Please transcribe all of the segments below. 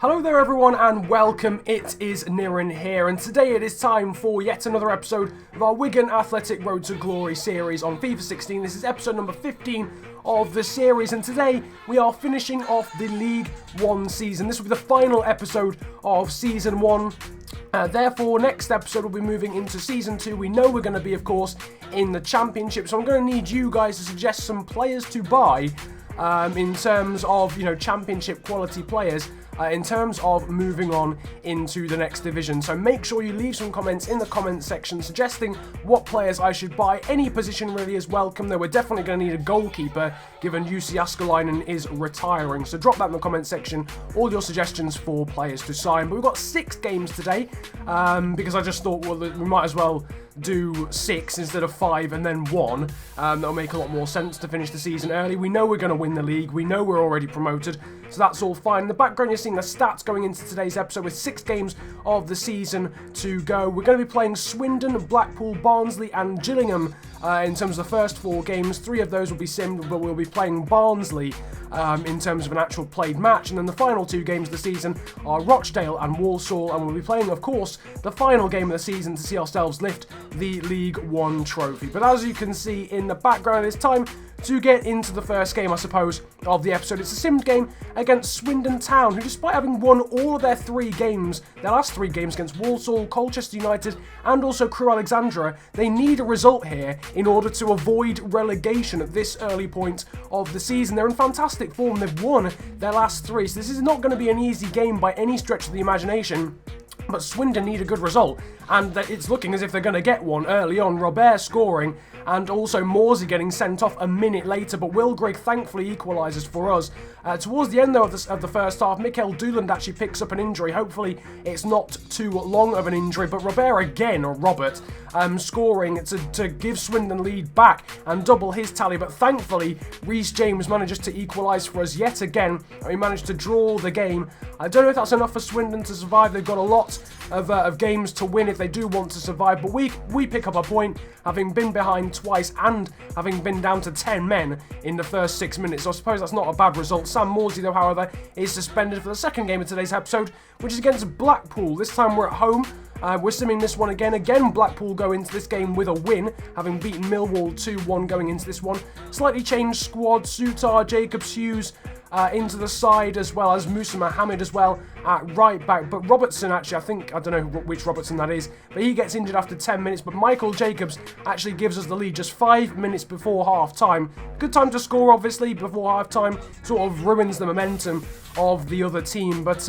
Hello there everyone and welcome, it is Niren here, and today it is time for yet another episode of our Wigan Athletic Road to Glory series on FIFA 16. This is episode number 15 of the series, and today we are finishing off the League 1 season. This will be the final episode of Season 1. Therefore, next episode we'll be moving into Season 2. We know we're going to be, of course, in the Championship, so I'm going to need you guys to suggest some players to buy in terms of, Championship quality players. In terms of moving on into the next division. So make sure you leave some comments in the comment section suggesting what players I should buy. Any position really is welcome, though we're definitely going to need a goalkeeper given Jussi Askelainen is retiring. So drop that in the comment section, all your suggestions for players to sign. But we've got 6 games today because I just thought, well, we might as well do 6 instead of 5 and then 1. That'll make a lot more sense to finish the season early. We know we're going to win the league. We know we're already promoted, so that's all fine. In the background, you're seeing the stats going into today's episode with 6 games of the season to go. We're going to be playing Swindon, Blackpool, Barnsley and Gillingham in terms of the first 4 games. 3 of those will be simmed, but we'll be playing Barnsley in terms of an actual played match. And then the final 2 games of the season are Rochdale and Walsall, and we'll be playing, of course, the final game of the season to see ourselves lift the League 1 trophy. But as you can see in the background, it's time to get into the first game, I suppose, of the episode. It's a simmed game against Swindon Town, who, despite having won all of their last 3 games against Walsall, Colchester United, and also Crewe Alexandra, they need a result here in order to avoid relegation at this early point of the season. They're in fantastic form. They've won their last 3, so this is not going to be an easy game by any stretch of the imagination. But Swindon need a good result, and it's looking as if they're going to get one early on. Robert scoring, and also Morsey getting sent off a minute later, but Will Grigg thankfully equalises for us. Towards the end, though, of the first half, Mikael Dooland actually picks up an injury. Hopefully it's not too long of an injury, but Robert scoring to give Swindon lead back and double his tally, but thankfully Reece James manages to equalise for us yet again, and we managed to draw the game. I don't know if that's enough for Swindon to survive. They've got a lot of games to win if they do want to survive, but we pick up a point, having been behind twice and having been down to 10 men in the first 6 minutes. So I suppose that's not a bad result. Sam Morsey, though, however, is suspended for the second game of today's episode, which is against Blackpool. This time we're at home. We're simming this one again. Again, Blackpool go into this game with a win, having beaten Millwall 2-1 going into this one. Slightly changed squad. Sutar, Jacobs, Hughes into the side, as well as Musa Mohammed as well at right back. But Robertson, actually, I don't know which Robertson that is, but he gets injured after 10 minutes. But Michael Jacobs actually gives us the lead just 5 minutes before half-time. Good time to score, obviously, before half-time. Sort of ruins the momentum of the other team. But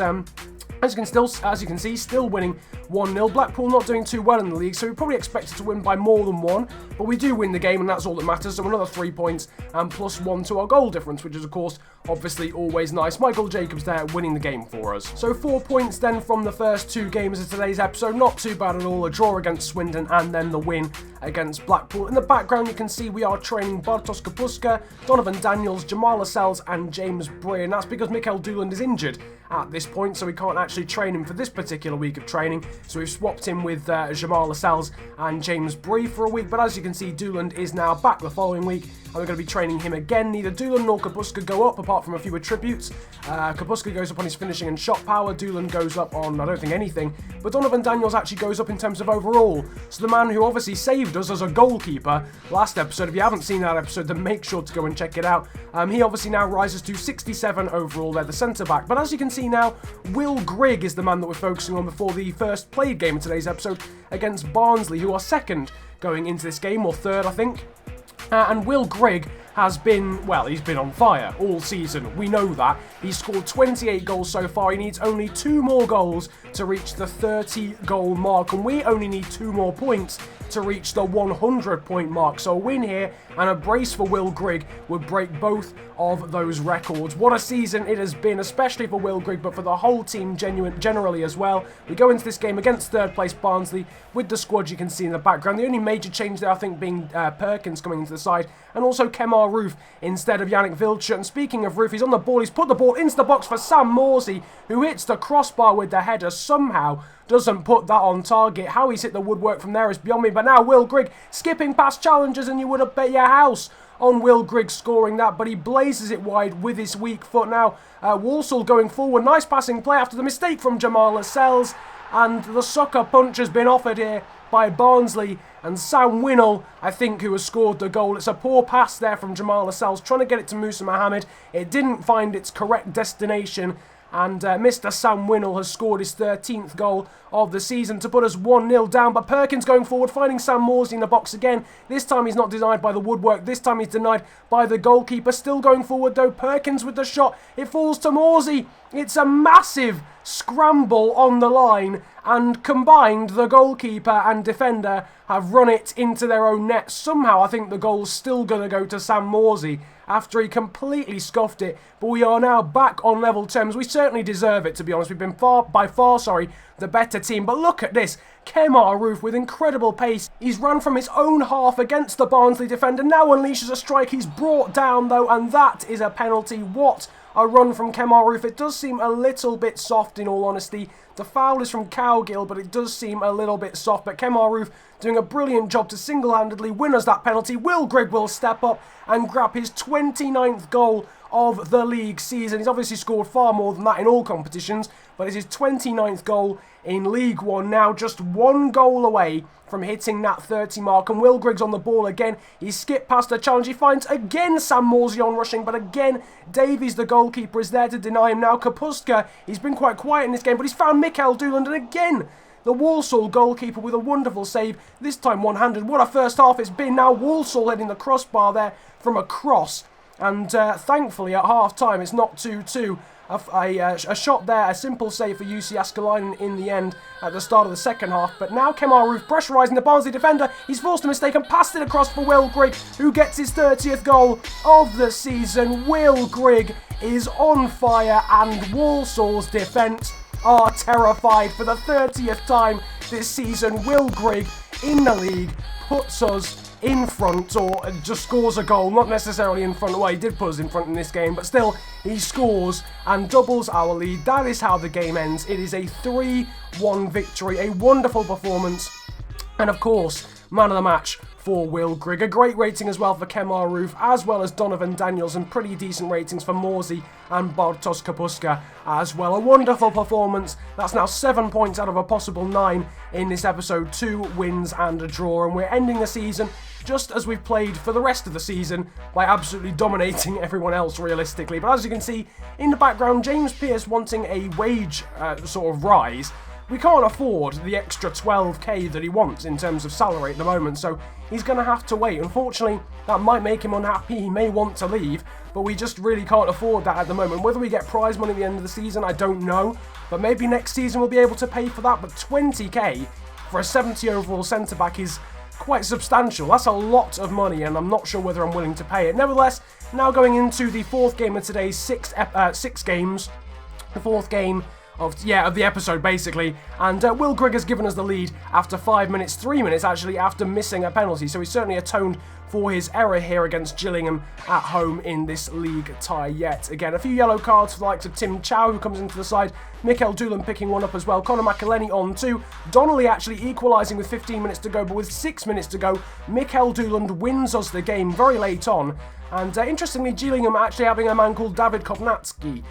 as you can see, still winning 1-0. Blackpool not doing too well in the league, so we probably expected to win by more than 1, but we do win the game, and that's all that matters. So another 3 points and +1 to our goal difference, which is, of course, obviously always nice. Michael Jacobs there winning the game for us. So 4 points then from the first 2 games of today's episode. Not too bad at all. A draw against Swindon and then the win against Blackpool. In the background, you can see we are training Bartosz Kapuska, Donovan Daniels, Jamal Lascelles and James Bray, and that's because Mikael Dooland is injured at this point, so we can't actually train him for this particular week of training. So we've swapped him with Jamal Lascelles and James Bray for a week, but as you can see, Dooland is now back the following week, and we're going to be training him again. Neither Dooland nor Kapuska go up, apart from a few attributes. Kapuska goes up on his finishing and shot power. Dooland goes up on, I don't think, anything. But Donovan Daniels actually goes up in terms of overall. So the man who obviously saved us as a goalkeeper last episode, if you haven't seen that episode, then make sure to go and check it out. He obviously now rises to 67 overall there, the centre-back. But as you can see now, Will Grigg is the man that we're focusing on before the first played game of today's episode against Barnsley, who are second going into this game, or third, I think. And Will Grigg has been, well, he's been on fire all season. We know that. He's scored 28 goals so far. He needs only 2 more goals to reach the 30-goal mark, and we only need 2 more points to reach the 100-point mark. So a win here and a brace for Will Grigg would break both of those records. What a season it has been, especially for Will Grigg, but for the whole team generally as well. We go into this game against third-place Barnsley with the squad you can see in the background. The only major change there, I think, being Perkins coming into the side, and also Kemar Roof instead of Yannick Vilcher. And speaking of Roof, he's on the ball. He's put the ball into the box for Sam Morsey, who hits the crossbar with the header. Somehow doesn't put that on target. How he's hit the woodwork from there is beyond me. But now Will Grigg skipping past challengers, and you would have bet your house on Will Grigg scoring that, but he blazes it wide with his weak foot now. Walsall going forward, nice passing play after the mistake from Jamal Lascelles, and the sucker punch has been offered here by Barnsley, and Sam Winnall, I think, who has scored the goal. It's a poor pass there from Jamal Lascelles, trying to get it to Musa Mohammed. It didn't find its correct destination, and Mr. Sam Winnall has scored his 13th goal of the season to put us 1-0 down. But Perkins going forward, finding Sam Morsey in the box again. This time he's not denied by the woodwork. This time he's denied by the goalkeeper. Still going forward though, Perkins with the shot. It falls to Morsey. It's a massive scramble on the line, and combined the goalkeeper and defender have run it into their own net. Somehow I think the goal's still going to go to Sam Morsey after he completely scuffed it, but we are now back on level terms. We certainly deserve it, to be honest. We've been by far the better team, but look at this. Kemar Roof with incredible pace. He's run from his own half against the Barnsley defender, now unleashes a strike. He's brought down though, and that is a penalty. What a run from Kemar Roof. It does seem a little bit soft, in all honesty. The foul is from Cowgill, but it does seem a little bit soft. But Kemar Roof doing a brilliant job to single-handedly win us that penalty. Will Grigg will step up and grab his 29th goal of the league season. He's obviously scored far more than that in all competitions, but it's his 29th goal in League One now, just one goal away from hitting that 30 mark. And Will Grigg's on the ball again. He skipped past the challenge. He finds again Sam Morsey on rushing, but again Davies, the goalkeeper, is there to deny him now. Kapuska, he's been quite quiet in this game, but he's found Mikael Dooland, and again the Walsall goalkeeper with a wonderful save, this time one-handed. What a first half it's been. Now Walsall hitting the crossbar there from a cross, and thankfully at half-time it's not 2-2. A shot there, a simple save for UC Askelainen in the end at the start of the second half. But now Kemar Roof pressurising the Barnsley defender. He's forced a mistake and passed it across for Will Grigg, who gets his 30th goal of the season. Will Grigg is on fire, and Walsall's defence are terrified. For the 30th time this season, Will Grigg in the league puts us in front, or just scores a goal, not necessarily in front. Well, he did put us in front in this game, but still, he scores and doubles our lead. That is how the game ends. It is a 3-1 victory, a wonderful performance, and of course, man of the match for Will Grigg. A great rating as well for Kemar Roof, as well as Donovan Daniels, and pretty decent ratings for Morsey and Bartosz Kapuska as well. A wonderful performance. That's now 7 points out of a possible 9 in this episode. 2 wins and a draw, and we're ending the season just as we've played for the rest of the season, by absolutely dominating everyone else realistically. But as you can see in the background, James Pearce wanting a wage sort of rise. We can't afford the extra 12k that he wants in terms of salary at the moment, so he's going to have to wait. Unfortunately, that might make him unhappy. He may want to leave, but we just really can't afford that at the moment. Whether we get prize money at the end of the season, I don't know, but maybe next season we'll be able to pay for that. But 20k for a 70 overall centre-back is quite substantial. That's a lot of money, and I'm not sure whether I'm willing to pay it. Nevertheless, now going into the fourth game of today's six games, the fourth game of the episode basically, and Will Grigg has given us the lead after 5 minutes, 3 minutes actually, after missing a penalty, so he's certainly atoned for his error here against Gillingham at home in this league tie yet again. A few yellow cards for the likes of Tim Chow, who comes into the side, Mikael Doolan picking one up as well, Conor McElhenney on 2, Donnelly actually equalising with 15 minutes to go, but with 6 minutes to go, Mikael Doolan wins us the game very late on. And interestingly, Gillingham actually having a man called David Kopnatski,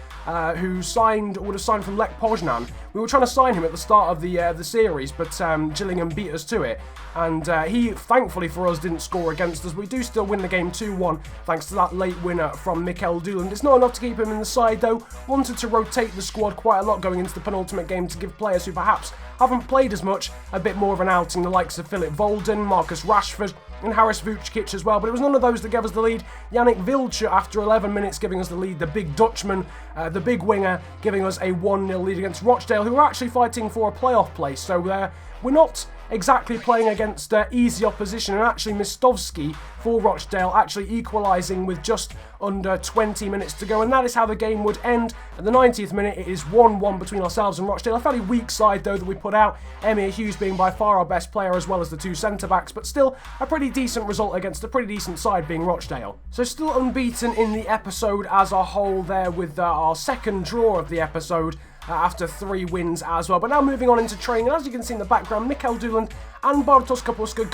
who would have signed from Lech Poznan. We were trying to sign him at the start of the series, but Gillingham beat us to it. And he, thankfully for us, didn't score against us. We do still win the game 2-1, thanks to that late winner from Mikael Dooland. It's not enough to keep him in the side, though. Wanted to rotate the squad quite a lot going into the penultimate game to give players who perhaps haven't played as much a bit more of an outing, the likes of Philip Volden, Marcus Rashford, and Haris Vucic as well, but it was none of those that gave us the lead. Yannick Vilcher, after 11 minutes, giving us the lead. The big Dutchman, the big winger, giving us a 1-0 lead against Rochdale, who are actually fighting for a playoff place. So we're not exactly playing against easy opposition, and actually Mistovsky for Rochdale actually equalising with just under 20 minutes to go, and that is how the game would end. At the 90th minute, it is 1-1 between ourselves and Rochdale. A fairly weak side, though, that we put out. Emir Hughes being by far our best player, as well as the 2 centre-backs, but still a pretty decent result against a pretty decent side being Rochdale. So still unbeaten in the episode as a whole there, with our second draw of the episode, after 3 wins as well. But now moving on into training, and as you can see in the background, Mikael Dooland and Bartosz Kapuska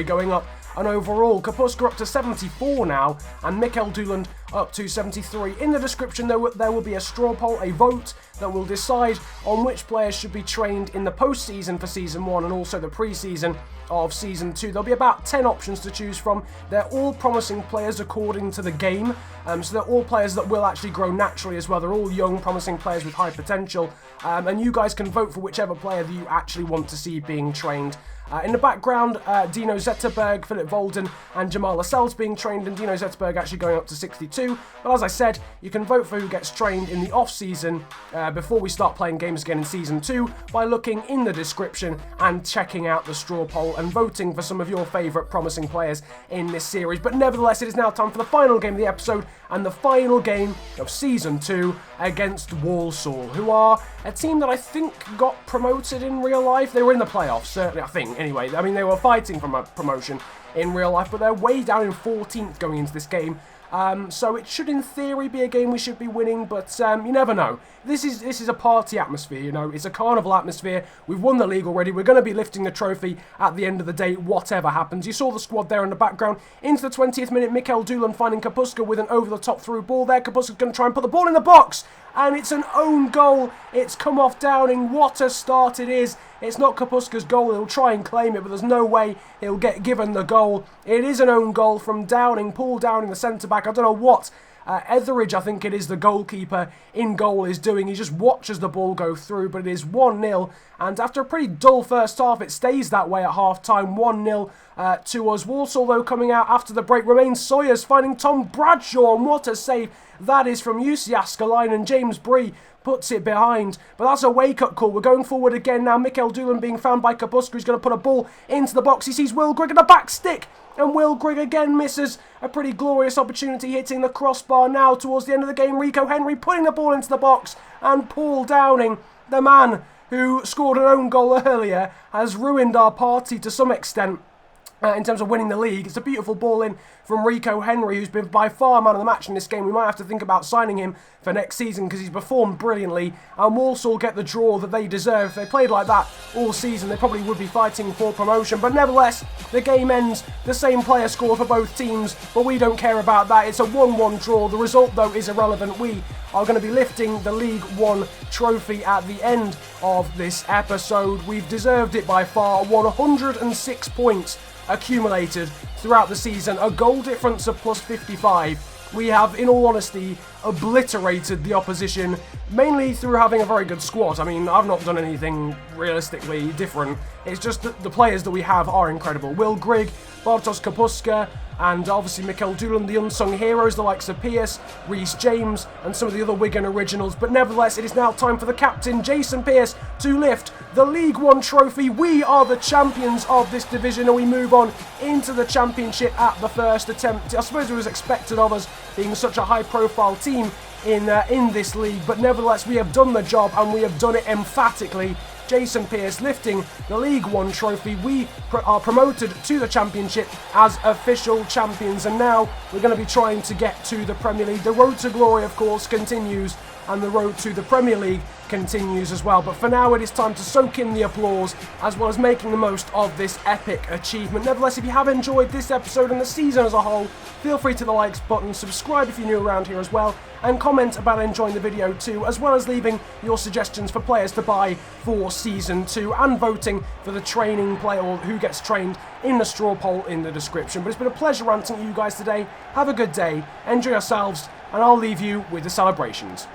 going up And overall, Kapuska up to 74 now, and Mikkel Duland up to 73. In the description, there will be a straw poll, a vote that will decide on which players should be trained in the postseason for Season 1 and also the pre-season of Season 2. There'll be about 10 options to choose from. They're all promising players according to the game, so they're all players that will actually grow naturally as well. They're all young, promising players with high potential, and you guys can vote for whichever player that you actually want to see being trained. In the background, Dino Zetterberg, Philip Volden and Jamal Lascelles being trained, and Dino Zetterberg actually going up to 62. But as I said, you can vote for who gets trained in the off-season before we start playing games again in Season 2 by looking in the description and checking out the straw poll and voting for some of your favourite promising players in this series. But nevertheless, it is now time for the final game of the episode and the final game of Season 2 against Walsall, who are a team that I think got promoted in real life. They were in the playoffs, certainly, I think. Anyway, I mean, they were fighting for promotion in real life, but they're way down in 14th going into this game. So it should, in theory, be a game we should be winning, but you never know. This is a party atmosphere, you know. It's a carnival atmosphere. We've won the league already. We're going to be lifting the trophy at the end of the day, whatever happens. You saw the squad there in the background. Into the 20th minute, Mikkel Duland finding Kapuska with an over-the-top through ball there. Kapuska's going to try and put the ball in the box, and it's an own goal. It's come off Downing. What a start it is. It's not Kapuska's goal. He'll try and claim it, but there's no way he'll get given the goal. It is an own goal from Downing. Paul Downing, the centre-back. I don't know what Etheridge, I think it is, the goalkeeper in goal, is doing. He just watches the ball go through, but it is 1-0. And after a pretty dull first half, it stays that way at half-time. 1-0 to us. Walsall, though, coming out after the break. Romain Sawyers finding Tom Bradshaw, and what a save that is from Jussi Askelainen, and James Bree puts it behind. But that's a wake-up call. We're going forward again now. Mikkel Duland being found by Kapuska, who's going to put a ball into the box. He sees Will Grigg at the back stick, and Will Grigg again misses a pretty glorious opportunity, hitting the crossbar now towards the end of the game. Rico Henry putting the ball into the box, and Paul Downing, the man who scored an own goal earlier, has ruined our party to some extent. In terms of winning the league. It's a beautiful ball in from Rico Henry, who's been by far man of the match in this game. We might have to think about signing him for next season because he's performed brilliantly, and Walsall get the draw that they deserve. If they played like that all season, they probably would be fighting for promotion, but nevertheless, the game ends. The same player score for both teams, but we don't care about that. It's a 1-1 draw. The result, though, is irrelevant. We are going to be lifting the League One trophy at the end of this episode. We've deserved it by far. 106 points accumulated throughout the season, a goal difference of plus 55. We have, in all honesty, obliterated the opposition, mainly through having a very good squad. I mean, I've not done anything realistically different. It's just that the players that we have are incredible. Will Grigg, Bartosz Kapuska, and obviously Mikkel Duland, the unsung heroes, the likes of Pearce, Reece James, and some of the other Wigan originals. But nevertheless, it is now time for the captain, Jason Pearce, to lift the League One trophy. We are the champions of this division, and we move on into the Championship at the first attempt. I suppose it was expected of us, being such a high-profile team in this league, but nevertheless, we have done the job, and we have done it emphatically. Jason Pearce lifting the League One trophy. We are promoted to the Championship as official champions, and now we're going to be trying to get to the Premier League. The road to glory, of course, continues, and the road to the Premier League continues as well. But for now, it is time to soak in the applause, as well as making the most of this epic achievement. Nevertheless, if you have enjoyed this episode and the season as a whole, feel free to the likes button, subscribe if you're new around here as well, and comment about enjoying the video too, as well as leaving your suggestions for players to buy for Season 2, and voting for the training player or who gets trained in the straw poll in the description. But it's been a pleasure ranting to you guys today. Have a good day, enjoy yourselves, and I'll leave you with the celebrations.